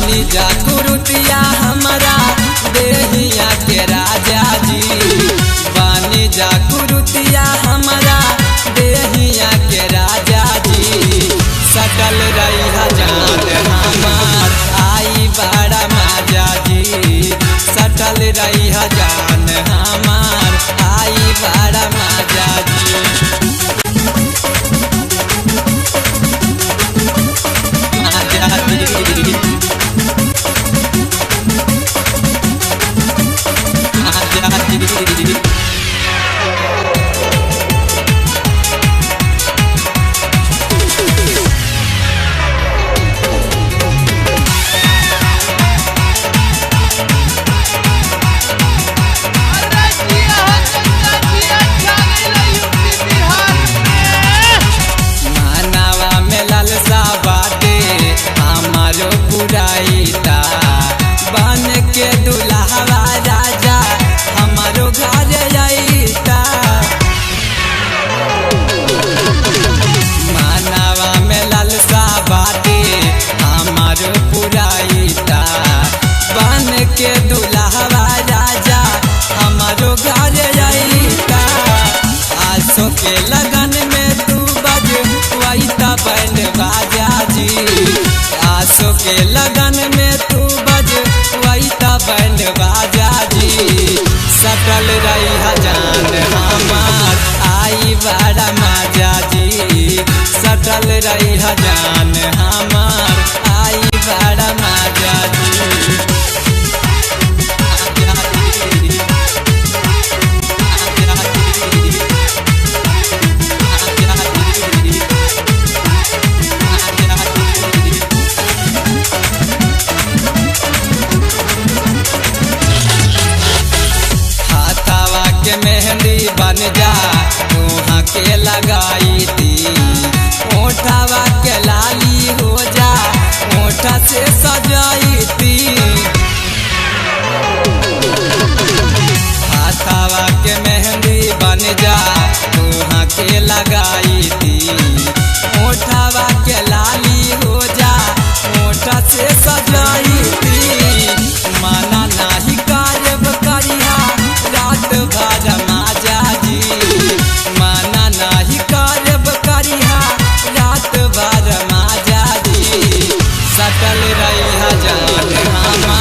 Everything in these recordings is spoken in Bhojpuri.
बानी जागृतिया हमारा देहिया के राजा जी, बानी जागृतिया हमारा देहिया के राजा जी। सकल रही जान हमार आई बड़ा मजा जी, सकल रही जान हमार आई बड़ा मजा जी। मजा जी मजा जी। पुराइता बन के दुल्हवा राजा हमारो घर आईता, मानवा में लालसा बाटे हमारो पुराइता बन के दुल्हवा राजा हमारो घर आईता। आसो के लगन में तू बजवाइता बैंड बाजा जी, आसो के लगन में तू बजवाइता बैंड बाजा जी। सकल रही जान हमार आई बड़ा मजा जी, सकल रही जान हमार आई बड़ा मजा जी। मेहंदी बन जा वहाँ के लगाई थी, ओठवा के लाली हो जा ओठा से सजाई थी। हाथावा के मेहंदी बन जा वहाँ के लगाई थी, ओठवा के लाली हो जा ओठा से सजाई थी। माना नाही कारब करिया रात भर मजा जी, माना नाही कारब करिया रात भर मजा जी। सकल रही जान हमार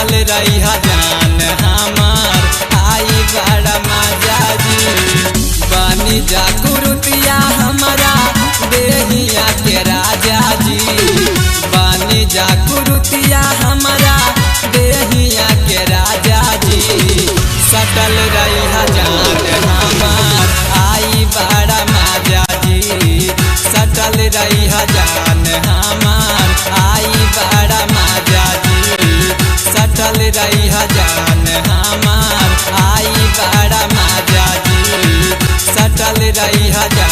सटल रही जान हमार आई बड़ा मजा जी। बनी जा कुरुतिया हमारा देहिया के राजा जी, बनी जा कुरुतिया हमारा देहिया के राजा जी। सटल रही जान हमार आई बड़ा मजा जी, सटल रही जान हमार आई बड़ा मजा जी, सटल रही जान हमार आई बड़ा मजा जी, सटल रही जान।